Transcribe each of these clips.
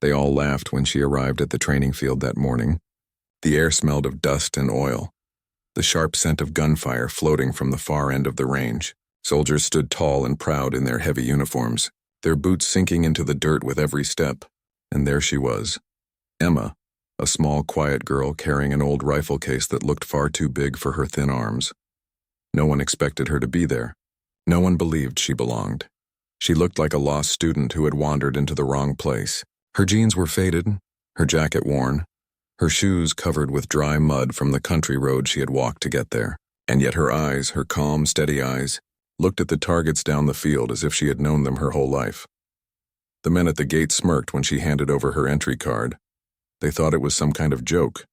They all laughed when she arrived at the training field that morning. The air smelled of dust and oil, the sharp scent of gunfire floating from the far end of the range. Soldiers stood tall and proud in their heavy uniforms, their boots sinking into the dirt with every step. And there she was, Emma, a small, quiet girl carrying an old rifle case that looked far too big for her thin arms. No one expected her to be there. No one believed she belonged. She looked like a lost student who had wandered into the wrong place. Her jeans were faded, her jacket worn, her shoes covered with dry mud from the country road she had walked to get there. And yet her eyes, her calm, steady eyes, looked at the targets down the field as if she had known them her whole life. The men at the gate smirked when she handed over her entry card. They thought it was some kind of joke.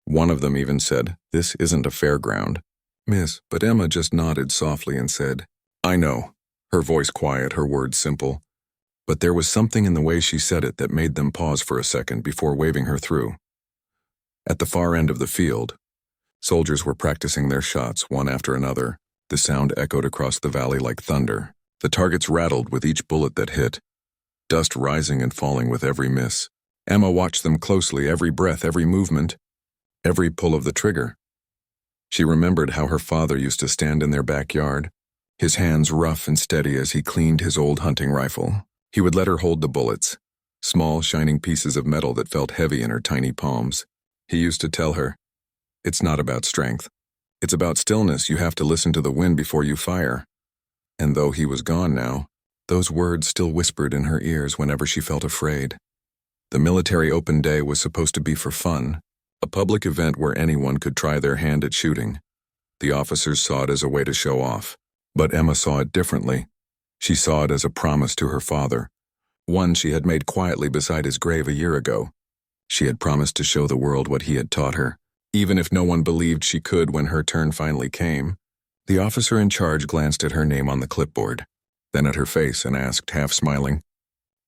One of them even said, "This isn't a fairground." "Miss," but Emma just nodded softly and said, "I know," her voice quiet, her words simple. But there was something in the way she said it that made them pause for a second before waving her through. At the far end of the field, soldiers were practicing their shots one after another. The sound echoed across the valley like thunder. The targets rattled with each bullet that hit, dust rising and falling with every miss. Emma watched them closely, every breath, every movement, every pull of the trigger. She remembered how her father used to stand in their backyard, his hands rough and steady as he cleaned his old hunting rifle. He would let her hold the bullets, small shining pieces of metal that felt heavy in her tiny palms. He used to tell her, "It's not about strength. It's about stillness. You have to listen to the wind before you fire." And though he was gone now, those words still whispered in her ears whenever she felt afraid. The military open day was supposed to be for fun, a public event where anyone could try their hand at shooting. The officers saw it as a way to show off, but Emma saw it differently. She saw it as a promise to her father, one she had made quietly beside his grave a year ago. She had promised to show the world what he had taught her, even if no one believed she could when her turn finally came. The officer in charge glanced at her name on the clipboard, then at her face and asked, half smiling,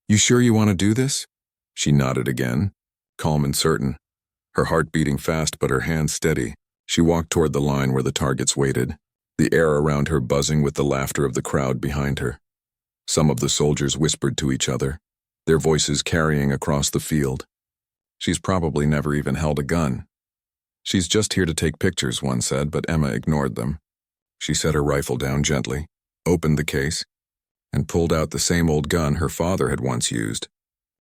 "You sure you want to do this?" She nodded again, calm and certain, her heart beating fast but her hands steady. She walked toward the line where the targets waited, the air around her buzzing with the laughter of the crowd behind her. Some of the soldiers whispered to each other, their voices carrying across the field. "She's probably never even held a gun." "She's just here to take pictures," one said, but Emma ignored them. She set her rifle down gently, opened the case, and pulled out the same old gun her father had once used.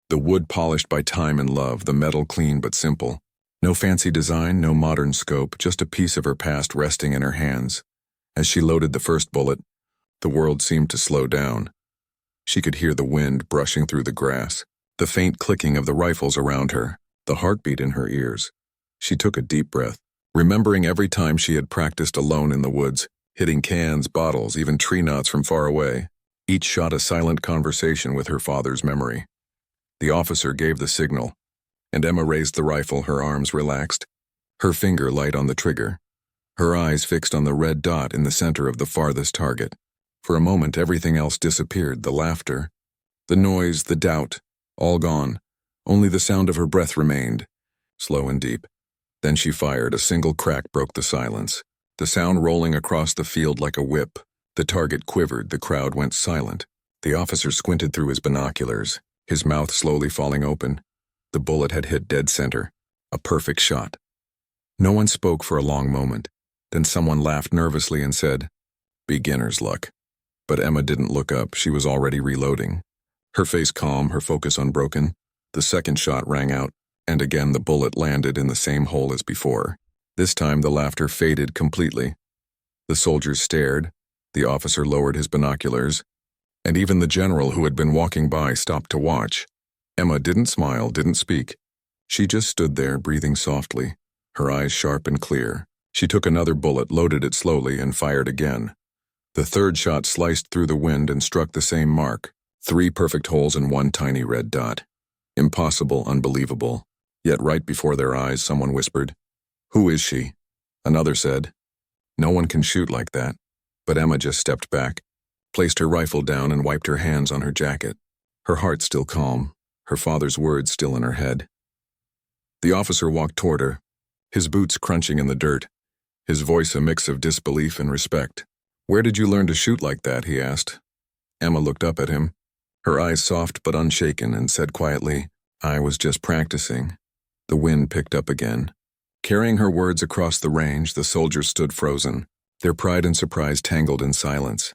The wood polished by time and love, the metal clean but simple. No fancy design, no modern scope, just a piece of her past resting in her hands. As she loaded the first bullet, the world seemed to slow down. She could hear the wind brushing through the grass, the faint clicking of the rifles around her, the heartbeat in her ears. She took a deep breath, remembering every time she had practiced alone in the woods, hitting cans, bottles, even tree knots from far away. Each shot a silent conversation with her father's memory. The officer gave the signal, and Emma raised the rifle, her arms relaxed, her finger light on the trigger, her eyes fixed on the red dot in the center of the farthest target. For a moment, everything else disappeared, the laughter, the noise, the doubt, all gone. Only the sound of her breath remained, slow and deep. Then she fired. A single crack broke the silence, the sound rolling across the field like a whip. The target quivered, the crowd went silent. The officer squinted through his binoculars, his mouth slowly falling open. The bullet had hit dead center, a perfect shot. No one spoke for a long moment. Then someone laughed nervously and said, "Beginner's luck." But Emma didn't look up. She was already reloading. Her face calm, her focus unbroken. The second shot rang out, and again the bullet landed in the same hole as before. This time the laughter faded completely. The soldiers stared, the officer lowered his binoculars, and even the general who had been walking by stopped to watch. Emma didn't smile, didn't speak. She just stood there, breathing softly, her eyes sharp and clear. She took another bullet, loaded it slowly, and fired again. The third shot sliced through the wind and struck the same mark. 3 perfect holes in one tiny red dot. Impossible, unbelievable. Yet right before their eyes, someone whispered, "Who is she?" Another said, "No one can shoot like that." But Emma just stepped back, placed her rifle down and wiped her hands on her jacket. Her heart still calm, her father's words still in her head. The officer walked toward her, his boots crunching in the dirt, his voice a mix of disbelief and respect. "Where did you learn to shoot like that?" he asked. Emma looked up at him, her eyes soft but unshaken, and said quietly, "I was just practicing." The wind picked up again. Carrying her words across the range, the soldiers stood frozen, their pride and surprise tangled in silence.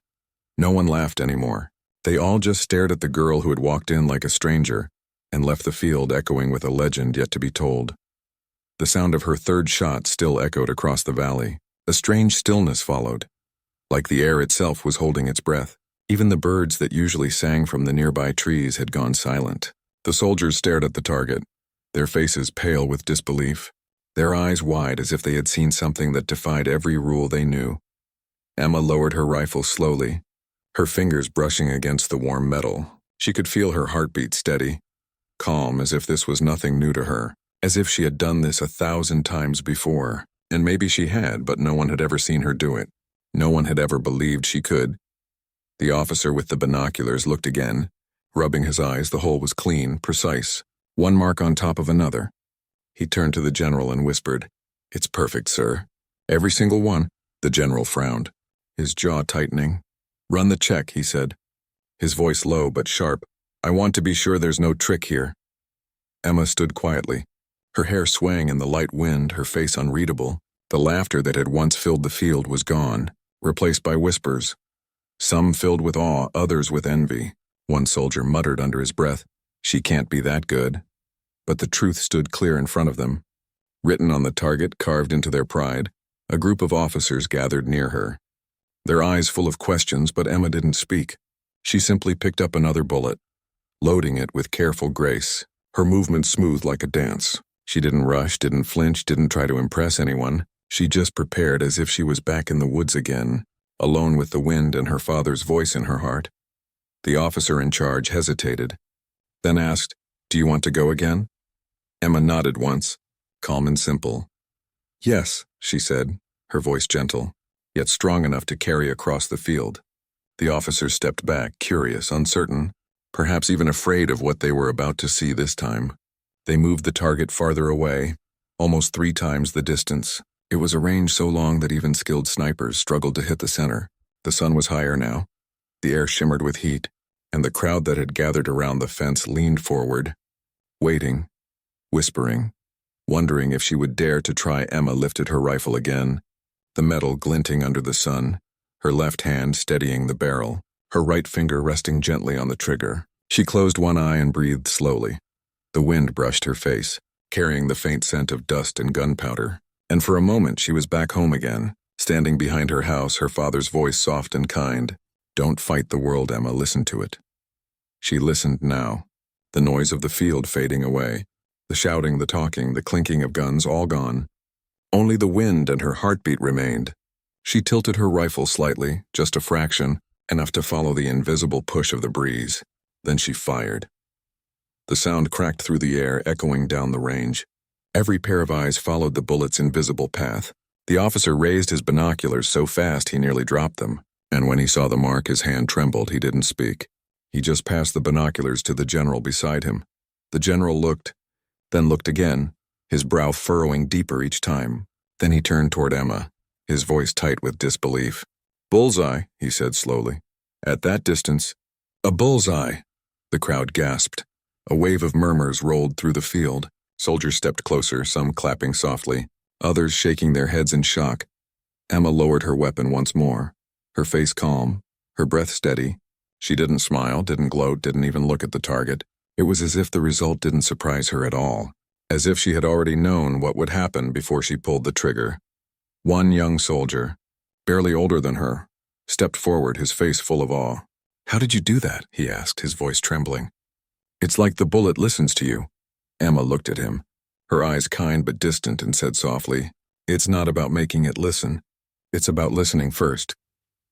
No one laughed anymore. They all just stared at the girl who had walked in like a stranger and left the field echoing with a legend yet to be told. The sound of her third shot still echoed across the valley. A strange stillness followed, like the air itself was holding its breath. Even the birds that usually sang from the nearby trees had gone silent. The soldiers stared at the target, their faces pale with disbelief, their eyes wide as if they had seen something that defied every rule they knew. Emma lowered her rifle slowly, her fingers brushing against the warm metal. She could feel her heartbeat steady, calm as if this was nothing new to her, as if she had done this 1,000 times before. And maybe she had, but no one had ever seen her do it. No one had ever believed she could. The officer with the binoculars looked again, rubbing his eyes. The hole was clean, precise, one mark on top of another. He turned to the general and whispered, "It's perfect, sir. Every single one." The general frowned, his jaw tightening. "Run the check," he said, his voice low but sharp. "I want to be sure there's no trick here." Emma stood quietly, her hair swaying in the light wind, her face unreadable. The laughter that had once filled the field was gone, replaced by whispers. Some filled with awe, others with envy. One soldier muttered under his breath, "She can't be that good." But the truth stood clear in front of them. Written on the target, carved into their pride, a group of officers gathered near her, their eyes full of questions, but Emma didn't speak. She simply picked up another bullet, loading it with careful grace, her movement smooth like a dance. She didn't rush, didn't flinch, didn't try to impress anyone. She just prepared as if she was back in the woods again, alone with the wind and her father's voice in her heart. The officer in charge hesitated, then asked, "Do you want to go again?" Emma nodded once, calm and simple. "Yes," she said, her voice gentle, yet strong enough to carry across the field. The officer stepped back, curious, uncertain, perhaps even afraid of what they were about to see this time. They moved the target farther away, almost 3 times the distance. It was a range so long that even skilled snipers struggled to hit the center. The sun was higher now. The air shimmered with heat, and the crowd that had gathered around the fence leaned forward, waiting, whispering, wondering if she would dare to try. Emma lifted her rifle again, the metal glinting under the sun, her left hand steadying the barrel, her right finger resting gently on the trigger. She closed one eye and breathed slowly. The wind brushed her face, carrying the faint scent of dust and gunpowder. And for a moment she was back home again, standing behind her house, her father's voice soft and kind. "Don't fight the world, Emma, listen to it." She listened now, the noise of the field fading away, the shouting, the talking, the clinking of guns all gone. Only the wind and her heartbeat remained. She tilted her rifle slightly, just a fraction, enough to follow the invisible push of the breeze. Then she fired. The sound cracked through the air, echoing down the range. Every pair of eyes followed the bullet's invisible path. The officer raised his binoculars so fast he nearly dropped them, and when he saw the mark, his hand trembled. He didn't speak. He just passed the binoculars to the general beside him. The general looked, then looked again, his brow furrowing deeper each time. Then he turned toward Emma, his voice tight with disbelief. "Bullseye," he said slowly. "At that distance, a bullseye." The crowd gasped. A wave of murmurs rolled through the field. Soldiers stepped closer, some clapping softly, others shaking their heads in shock. Emma lowered her weapon once more, her face calm, her breath steady. She didn't smile, didn't gloat, didn't even look at the target. It was as if the result didn't surprise her at all, as if she had already known what would happen before she pulled the trigger. One young soldier, barely older than her, stepped forward, his face full of awe. "How did you do that?" he asked, his voice trembling. "It's like the bullet listens to you." Emma looked at him, her eyes kind but distant, and said softly, "It's not about making it listen. It's about listening first."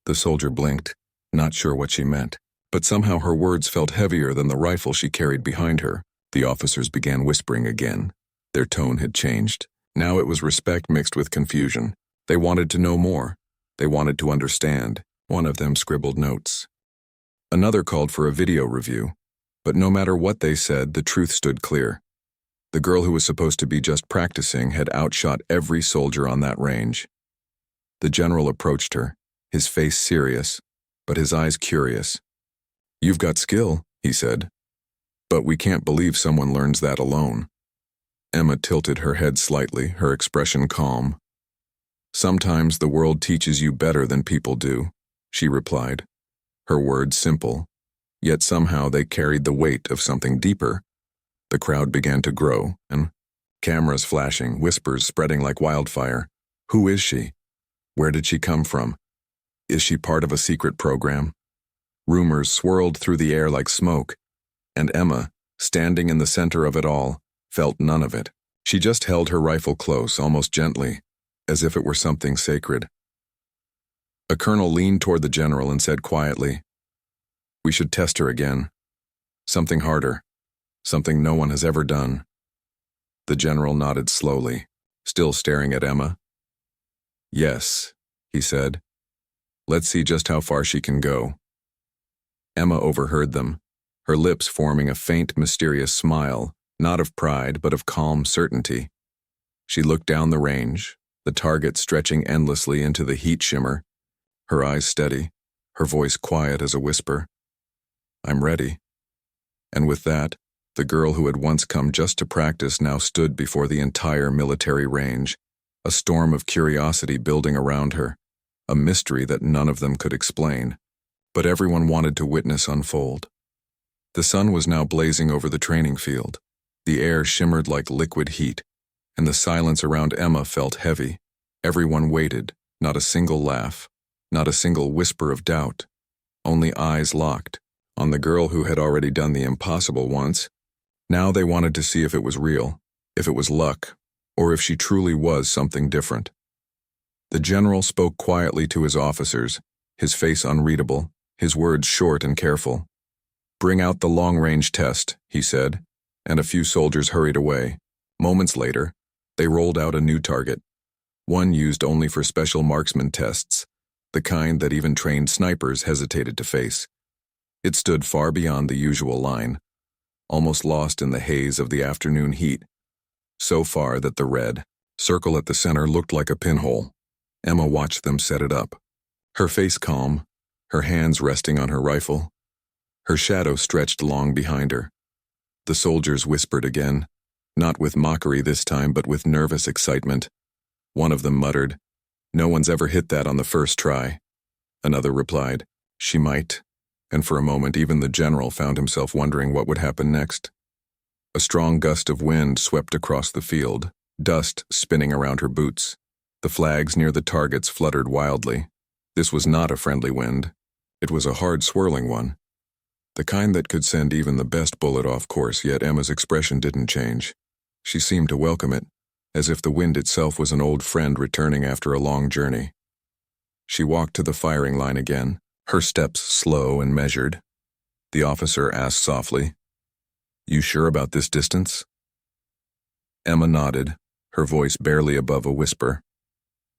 The soldier blinked, not sure what she meant, but somehow her words felt heavier than the rifle she carried behind her. The officers began whispering again. Their tone had changed. Now it was respect mixed with confusion. They wanted to know more. They wanted to understand. One of them scribbled notes. Another called for a video review. But no matter what they said, the truth stood clear. The girl who was supposed to be just practicing had outshot every soldier on that range. The general approached her, his face serious, but his eyes curious. "You've got skill," he said. But we can't believe someone learns that alone. Emma tilted her head slightly, her expression calm. Sometimes the world teaches you better than people do, she replied. Her words simple, yet somehow they carried the weight of something deeper. The crowd began to grow, and cameras flashing, whispers spreading like wildfire. Who is she? Where did she come from? Is she part of a secret program? Rumors swirled through the air like smoke, and Emma, standing in the center of it all, felt none of it. She just held her rifle close, almost gently, as if it were something sacred. A colonel leaned toward the general and said quietly, "We should test her again. Something harder. Something no one has ever done." The general nodded slowly, still staring at Emma. "Yes," he said. "Let's see just how far she can go." Emma overheard them, her lips forming a faint, mysterious smile, not of pride, but of calm certainty. She looked down the range, the target stretching endlessly into the heat shimmer, her eyes steady, her voice quiet as a whisper. "I'm ready." And with that, the girl who had once come just to practice now stood before the entire military range, a storm of curiosity building around her, a mystery that none of them could explain, but everyone wanted to witness unfold. The sun was now blazing over the training field. The air shimmered like liquid heat, and the silence around Emma felt heavy. Everyone waited, not a single laugh, not a single whisper of doubt, only eyes locked on the girl who had already done the impossible once. Now they wanted to see if it was real, if it was luck, or if she truly was something different. The general spoke quietly to his officers, his face unreadable, his words short and careful. "Bring out the long-range test," he said, and a few soldiers hurried away. Moments later, they rolled out a new target, one used only for special marksman tests, the kind that even trained snipers hesitated to face. It stood far beyond the usual line, almost lost in the haze of the afternoon heat, so far that the red circle at the center looked like a pinhole. Emma watched them set it up, her face calm, her hands resting on her rifle. Her shadow stretched long behind her. The soldiers whispered again, not with mockery this time, but with nervous excitement. One of them muttered, "No one's ever hit that on the first try." Another replied, "She might," and for a moment even the general found himself wondering what would happen next. A strong gust of wind swept across the field, dust spinning around her boots. The flags near the targets fluttered wildly. This was not a friendly wind. It was a hard, swirling one, the kind that could send even the best bullet off course, yet Emma's expression didn't change. She seemed to welcome it, as if the wind itself was an old friend returning after a long journey. She walked to the firing line again, her steps slow and measured. The officer asked softly, "You sure about this distance?" Emma nodded, her voice barely above a whisper.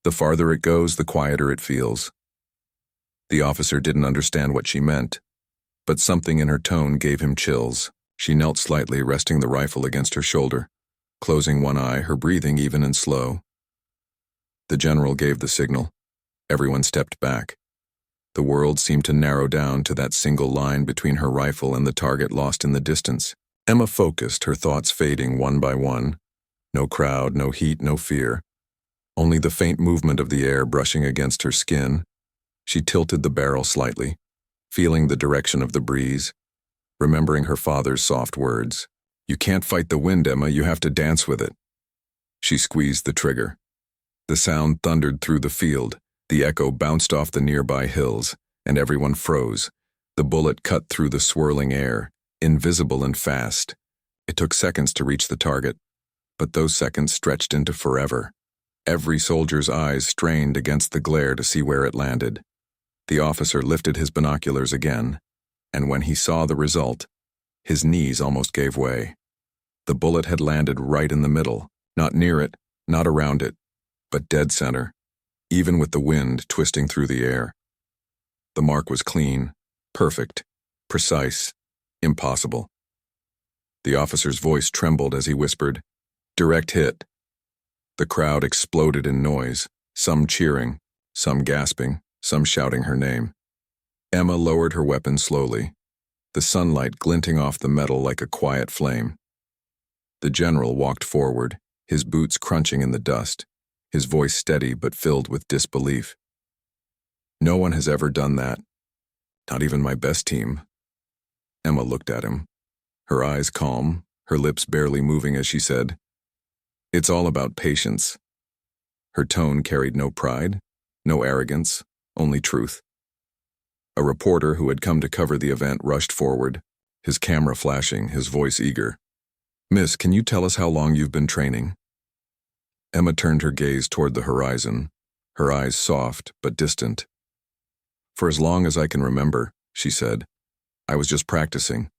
"The farther it goes, the quieter it feels." The officer didn't understand what she meant, but something in her tone gave him chills. She knelt slightly, resting the rifle against her shoulder, closing one eye, her breathing even and slow. The general gave the signal. Everyone stepped back. The world seemed to narrow down to that single line between her rifle and the target lost in the distance. Emma focused, her thoughts fading one by one. No crowd, no heat, no fear. Only the faint movement of the air brushing against her skin. She tilted the barrel slightly, feeling the direction of the breeze, remembering her father's soft words. "You can't fight the wind, Emma, you have to dance with it." She squeezed the trigger. The sound thundered through the field, the echo bounced off the nearby hills, and everyone froze. The bullet cut through the swirling air, invisible and fast. It took seconds to reach the target, but those seconds stretched into forever. Every soldier's eyes strained against the glare to see where it landed. The officer lifted his binoculars again, and when he saw the result, his knees almost gave way. The bullet had landed right in the middle, not near it, not around it, but dead center, even with the wind twisting through the air. The mark was clean, perfect, precise, impossible. The officer's voice trembled as he whispered, "Direct hit." The crowd exploded in noise, some cheering, some gasping, some shouting her name. Emma lowered her weapon slowly. the sunlight glinting off the metal like a quiet flame. The general walked forward, his boots crunching in the dust, his voice steady but filled with disbelief. No one has ever done that. Not even my best team. Emma looked at him, her eyes calm, her lips barely moving as she said, "It's all about patience." Her tone carried no pride, no arrogance, only truth. A reporter who had come to cover the event rushed forward, his camera flashing, his voice eager. "Miss, can you tell us how long you've been training?" Emma turned her gaze toward the horizon, her eyes soft but distant. "For as long as I can remember," she said. "I was just practicing."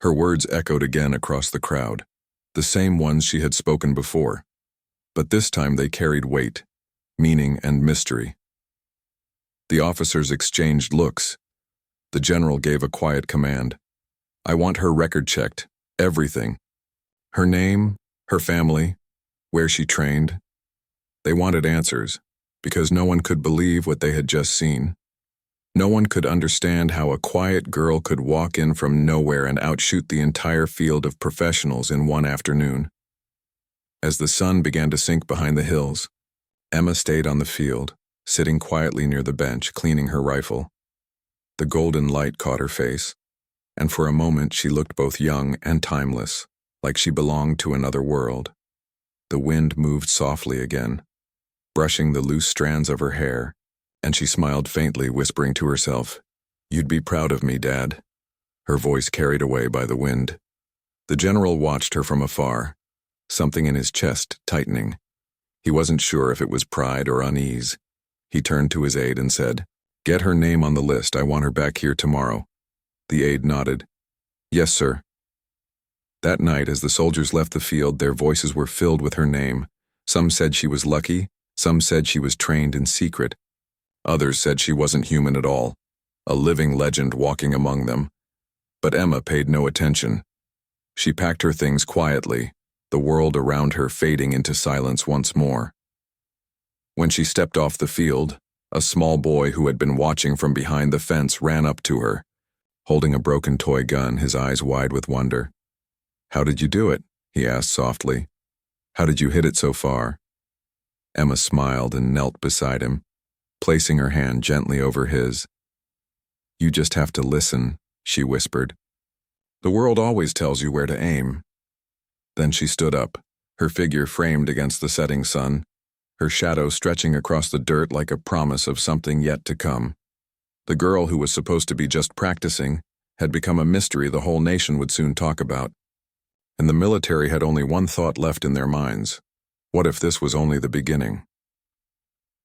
Her words echoed again across the crowd, the same ones she had spoken before. But this time they carried weight, meaning and mystery. The officers exchanged looks. The general gave a quiet command. "I want her record checked, everything. Her name, her family, where she trained." They wanted answers, because no one could believe what they had just seen. No one could understand how a quiet girl could walk in from nowhere and outshoot the entire field of professionals in one afternoon. As the sun began to sink behind the hills, Emma stayed on the field, sitting quietly near the bench, cleaning her rifle. The golden light caught her face, and for a moment she looked both young and timeless, like she belonged to another world. The wind moved softly again, brushing the loose strands of her hair, and she smiled faintly, whispering to herself, "You'd be proud of me, Dad," her voice carried away by the wind. The general watched her from afar, something in his chest tightening. He wasn't sure if it was pride or unease. He turned to his aide and said, "Get her name on the list. I want her back here tomorrow." The aide nodded. "Yes, sir." That night, as the soldiers left the field, their voices were filled with her name. Some said she was lucky, some said she was trained in secret. Others said she wasn't human at all, a living legend walking among them. But Emma paid no attention. She packed her things quietly, the world around her fading into silence once more. When she stepped off the field, a small boy who had been watching from behind the fence ran up to her, holding a broken toy gun, his eyes wide with wonder. "How did you do it?" he asked softly. "How did you hit it so far?" Emma smiled and knelt beside him, placing her hand gently over his. "You just have to listen," she whispered. "The world always tells you where to aim." Then she stood up, her figure framed against the setting sun, her shadow stretching across the dirt like a promise of something yet to come. The girl who was supposed to be just practicing had become a mystery the whole nation would soon talk about. And the military had only one thought left in their minds. What if this was only the beginning?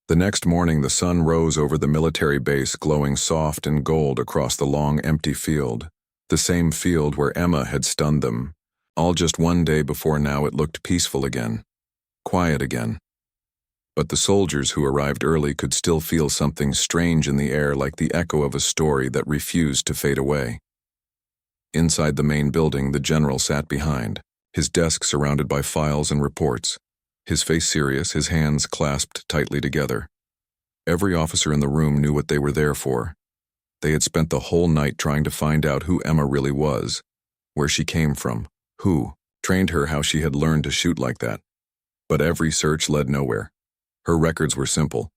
The next morning the sun rose over the military base, glowing soft and gold across the long empty field, the same field where Emma had stunned them. All just one day before now it looked peaceful again, quiet again. But the soldiers who arrived early could still feel something strange in the air, like the echo of a story that refused to fade away. Inside the main building, the general sat behind, his desk surrounded by files and reports, his face serious, his hands clasped tightly together. Every officer in the room knew what they were there for. They had spent the whole night trying to find out who Emma really was, where she came from, who trained her, how she had learned to shoot like that. But every search led nowhere. Her records were simple,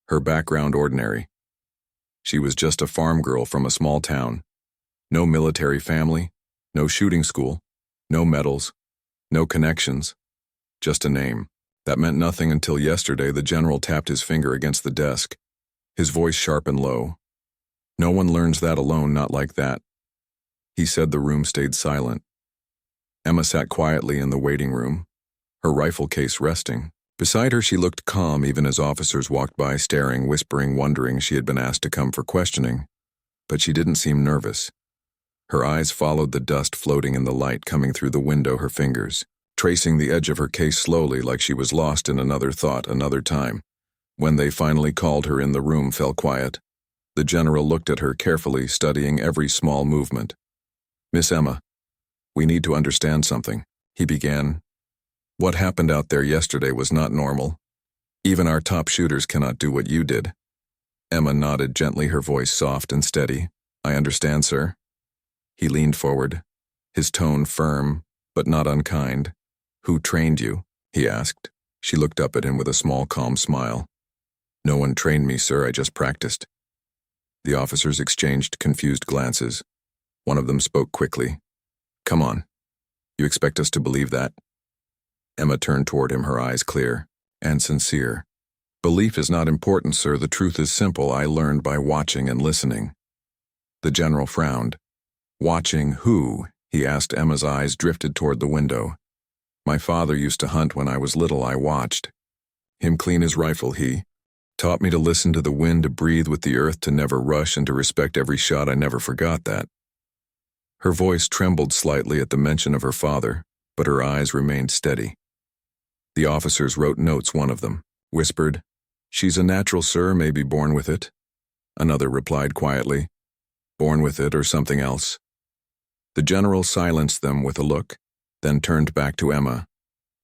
her background ordinary. She was just a farm girl from a small town. No military family, no shooting school, no medals, no connections, just a name. That meant nothing until yesterday. The general tapped his finger against the desk, his voice sharp and low. "No one learns that alone, not like that." He said. The room stayed silent. Emma sat quietly in the waiting room, her rifle case resting. Beside her she looked calm even as officers walked by, staring, whispering, wondering. She had been asked to come for questioning, but she didn't seem nervous. Her eyes followed the dust floating in the light coming through the window, her fingers tracing the edge of her case slowly, like she was lost in another thought, another time. When they finally called her in, the room fell quiet. The general looked at her carefully, studying every small movement. "Miss Emma, we need to understand something," he began. "What happened out there yesterday was not normal. Even our top shooters cannot do what you did." Emma nodded gently, her voice soft and steady. "I understand, sir." He leaned forward, his tone firm, but not unkind. "Who trained you?" he asked. She looked up at him with a small, calm smile. "No one trained me, sir, I just practiced." The officers exchanged confused glances. One of them spoke quickly. "Come on. You expect us to believe that?" Emma turned toward him, her eyes clear and sincere. "Belief is not important, sir. The truth is simple. I learned by watching and listening." The general frowned. "Watching who?" he asked. Emma's eyes drifted toward the window. "My father used to hunt when I was little. I watched him clean his rifle. He taught me to listen to the wind, to breathe with the earth, to never rush, and to respect every shot. I never forgot that." Her voice trembled slightly at the mention of her father, but her eyes remained steady. The officers wrote notes. One of them whispered, "She's a natural, sir, maybe born with it." Another replied quietly, "Born with it or something else." The general silenced them with a look, then turned back to Emma.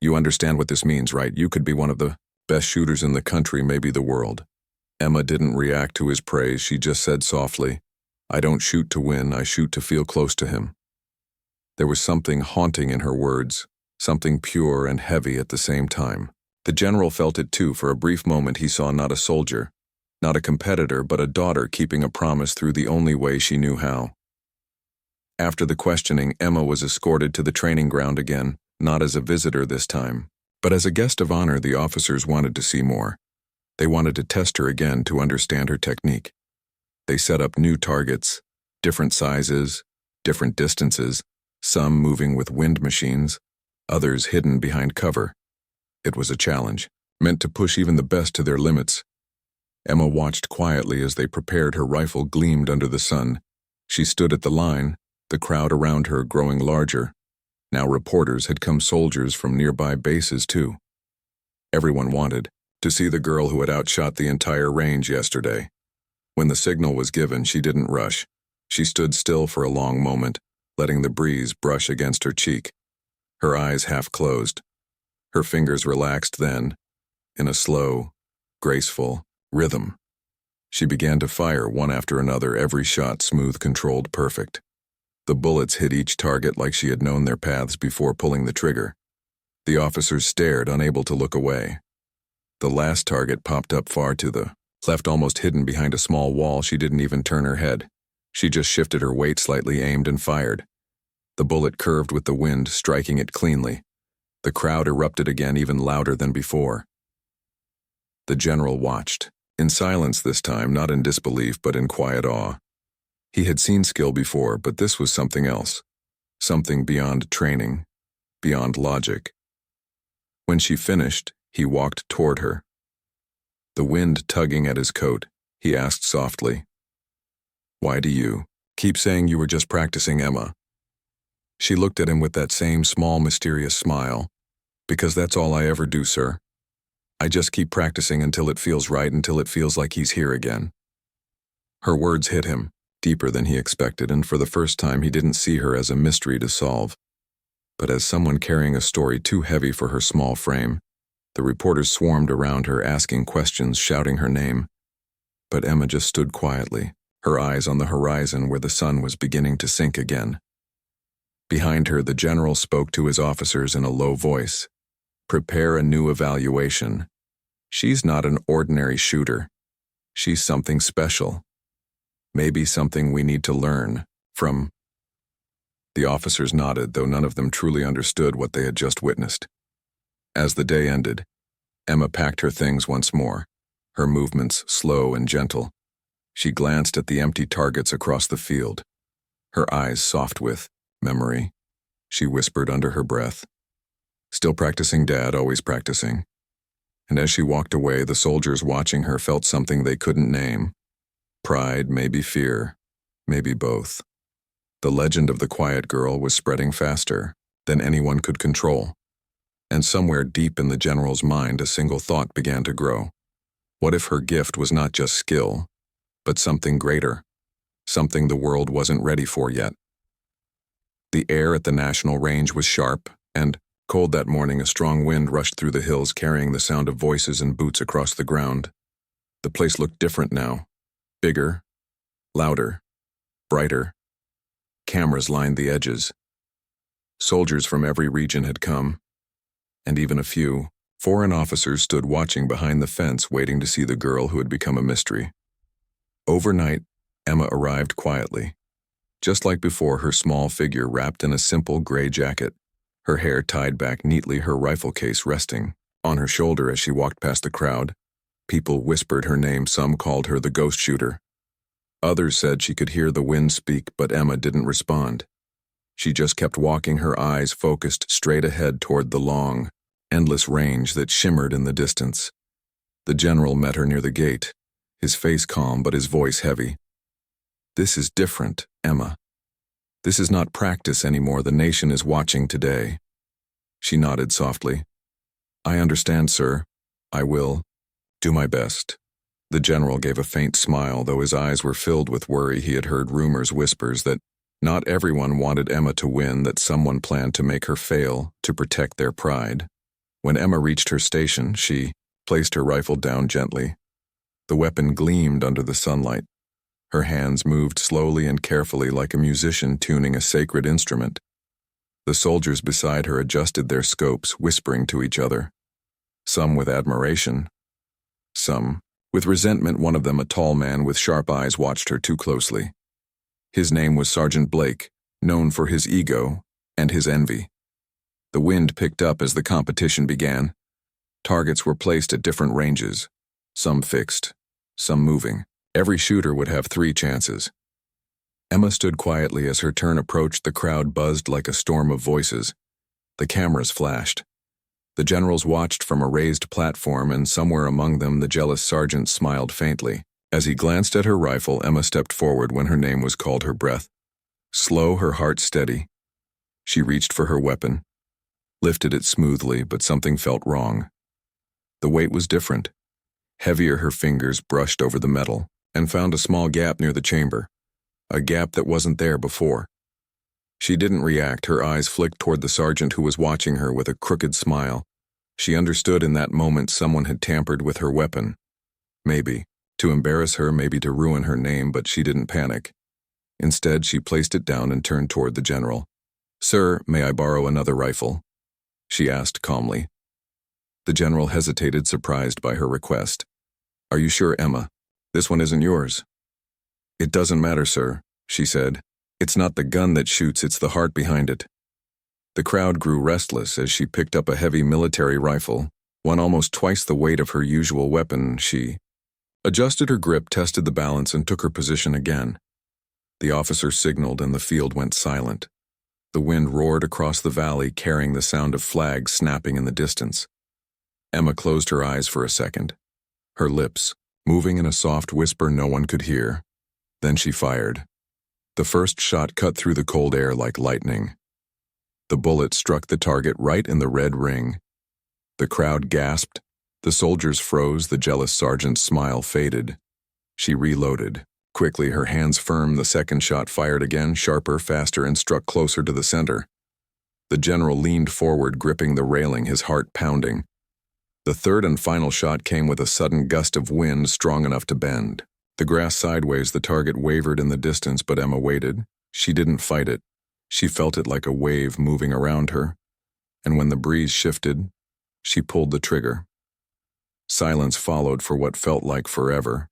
"You understand what this means, right? You could be one of the best shooters in the country, maybe the world." Emma didn't react to his praise. She just said softly, "I don't shoot to win, I shoot to feel close to him." There was something haunting in her words, something pure and heavy at the same time. The general felt it too. For a brief moment he saw not a soldier, not a competitor, but a daughter keeping a promise through the only way she knew how. After the questioning, Emma was escorted to the training ground again, not as a visitor this time, but as a guest of honor. The officers wanted to see more. They wanted to test her again, to understand her technique. They set up new targets, different sizes, different distances, some moving with wind machines, others hidden behind cover. It was a challenge, meant to push even the best to their limits. Emma watched quietly as they prepared. Her rifle gleamed under the sun. She stood at the line, the crowd around her growing larger. Now reporters had come, soldiers from nearby bases too. Everyone wanted to see the girl who had outshot the entire range yesterday. When the signal was given, she didn't rush. She stood still for a long moment, letting the breeze brush against her cheek. Her eyes half closed. Her fingers relaxed. Then, in a slow, graceful rhythm, she began to fire one after another, every shot smooth, controlled, perfect. The bullets hit each target like she had known their paths before pulling the trigger. The officers stared, unable to look away. The last target popped up far to the left, almost hidden behind a small wall. She didn't even turn her head. She just shifted her weight slightly, aimed, and fired. The bullet curved with the wind, striking it cleanly. The crowd erupted again, even louder than before. The general watched, in silence this time, not in disbelief, but in quiet awe. He had seen skill before, but this was something else, something beyond training, beyond logic. When she finished, he walked toward her. The wind tugging at his coat, he asked softly, "Why do you keep saying you were just practicing, Emma?" She looked at him with that same small, mysterious smile. "Because that's all I ever do, sir. I just keep practicing until it feels right, until it feels like he's here again." Her words hit him, deeper than he expected, and for the first time he didn't see her as a mystery to solve, but as someone carrying a story too heavy for her small frame. The reporters swarmed around her, asking questions, shouting her name. But Emma just stood quietly, her eyes on the horizon where the sun was beginning to sink again. Behind her, the general spoke to his officers in a low voice. "Prepare a new evaluation. She's not an ordinary shooter. She's something special. Maybe something we need to learn from." The officers nodded, though none of them truly understood what they had just witnessed. As the day ended, Emma packed her things once more, her movements slow and gentle. She glanced at the empty targets across the field, her eyes soft with memory. She whispered under her breath, "Still practicing, Dad, always practicing." And as she walked away, the soldiers watching her felt something they couldn't name. Pride, maybe fear, maybe both. The legend of the quiet girl was spreading faster than anyone could control. And somewhere deep in the general's mind, a single thought began to grow. What if her gift was not just skill, but something greater, something the world wasn't ready for yet? The air at the national range was sharp and cold that morning. A strong wind rushed through the hills, carrying the sound of voices and boots across the ground. The place looked different now, bigger, louder, brighter. Cameras lined the edges. Soldiers from every region had come, and even a few foreign officers stood watching behind the fence waiting to see the girl who had become a mystery. Overnight, Emma arrived quietly. Just like before, her small figure wrapped in a simple gray jacket, her hair tied back neatly, her rifle case resting on her shoulder as she walked past the crowd. People whispered her name, some called her the ghost shooter. Others said she could hear the wind speak, but Emma didn't respond. She just kept walking, her eyes focused straight ahead toward the long, endless range that shimmered in the distance. The general met her near the gate, his face calm but his voice heavy. "This is different, Emma. This is not practice anymore. The nation is watching today." She nodded softly. "I understand, sir. I will do my best." The general gave a faint smile, though his eyes were filled with worry. He had heard whispers that not everyone wanted Emma to win, that someone planned to make her fail to protect their pride. When Emma reached her station, she placed her rifle down gently. The weapon gleamed under the sunlight. Her hands moved slowly and carefully, like a musician tuning a sacred instrument. The soldiers beside her adjusted their scopes, whispering to each other. Some with admiration, some with resentment. One of them, a tall man with sharp eyes, watched her too closely. His name was Sergeant Blake, known for his ego and his envy. The wind picked up as the competition began. Targets were placed at different ranges, some fixed, some moving. Every shooter would have 3 chances. Emma stood quietly as her turn approached. The crowd buzzed like a storm of voices. The cameras flashed. The generals watched from a raised platform, and somewhere among them the jealous sergeant smiled faintly. As he glanced at her rifle, Emma stepped forward when her name was called, her breath slow, her heart steady. She reached for her weapon, lifted it smoothly, but something felt wrong. The weight was different. Heavier, her fingers brushed over the metal and found a small gap near the chamber, a gap that wasn't there before. She didn't react. Her eyes flicked toward the sergeant, who was watching her with a crooked smile. She understood in that moment someone had tampered with her weapon. Maybe to embarrass her, maybe to ruin her name, but she didn't panic. Instead, she placed it down and turned toward the general. "Sir, may I borrow another rifle?" she asked calmly. The general hesitated, surprised by her request. "Are you sure, Emma? This one isn't yours." "It doesn't matter, sir," she said. "It's not the gun that shoots, it's the heart behind it." The crowd grew restless as she picked up a heavy military rifle, one almost twice the weight of her usual weapon. She adjusted her grip, tested the balance, and took her position again. The officer signaled and the field went silent. The wind roared across the valley, carrying the sound of flags snapping in the distance. Emma closed her eyes for a second, her lips moving in a soft whisper no one could hear. Then she fired. The first shot cut through the cold air like lightning. The bullet struck the target right in the red ring. The crowd gasped. The soldiers froze. The jealous sergeant's smile faded. She reloaded. Quickly, her hands firm, the second shot fired again, sharper, faster, and struck closer to the center. The general leaned forward, gripping the railing, his heart pounding. The third and final shot came with a sudden gust of wind strong enough to bend the grass sideways. The target wavered in the distance, but Emma waited. She didn't fight it. She felt it like a wave moving around her. And when the breeze shifted, she pulled the trigger. Silence followed for what felt like forever.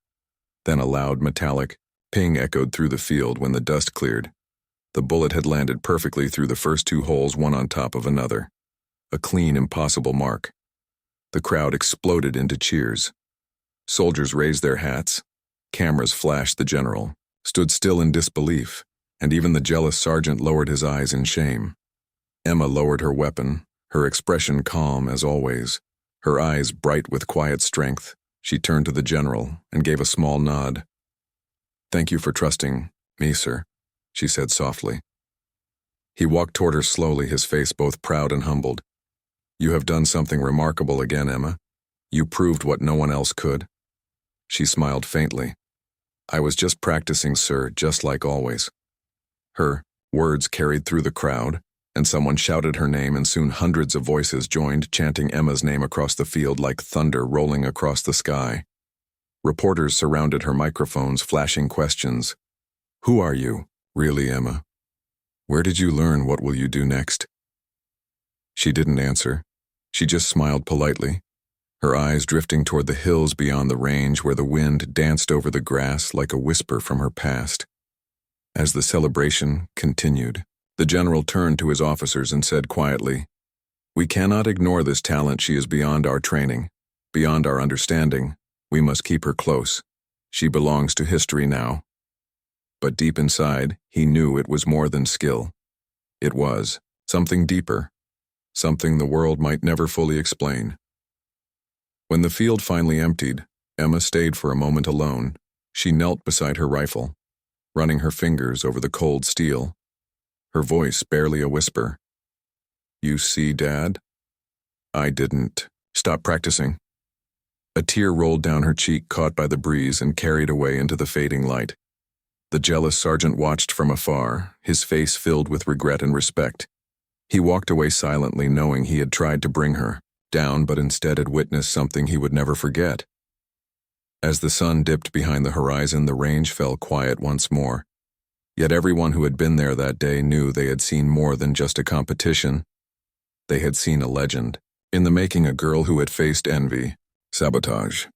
Then a loud metallic ping echoed through the field. When the dust cleared, the bullet had landed perfectly through the first 2 holes, one on top of another. A clean, impossible mark. The crowd exploded into cheers. Soldiers raised their hats. Cameras flashed. The general stood still in disbelief, and even the jealous sergeant lowered his eyes in shame. Emma lowered her weapon, her expression calm as always, her eyes bright with quiet strength. She turned to the general and gave a small nod. "Thank you for trusting me, sir," she said softly. He walked toward her slowly, his face both proud and humbled. "You have done something remarkable again, Emma. You proved what no one else could." She smiled faintly. "I was just practicing, sir, just like always." Her words carried through the crowd, and someone shouted her name, and soon hundreds of voices joined, chanting Emma's name across the field like thunder rolling across the sky. Reporters surrounded her microphones, flashing questions. "Who are you, really, Emma? Where did you learn? What will you do next? She didn't answer. She just smiled politely, her eyes drifting toward the hills beyond the range where the wind danced over the grass like a whisper from her past. As the celebration continued, the general turned to his officers and said quietly, "We cannot ignore this talent. She is beyond our training, beyond our understanding. We must keep her close. She belongs to history now." But deep inside, he knew it was more than skill. It was something deeper, something the world might never fully explain. When the field finally emptied, Emma stayed for a moment alone. She knelt beside her rifle, running her fingers over the cold steel, her voice barely a whisper. "You see, Dad? I didn't stop practicing." A tear rolled down her cheek, caught by the breeze and carried away into the fading light. The jealous sergeant watched from afar, his face filled with regret and respect. He walked away silently, knowing he had tried to bring her down, but instead had witnessed something he would never forget. As the sun dipped behind the horizon, the range fell quiet once more. Yet everyone who had been there that day knew they had seen more than just a competition. They had seen a legend, in the making, a girl who had faced envy, sabotage,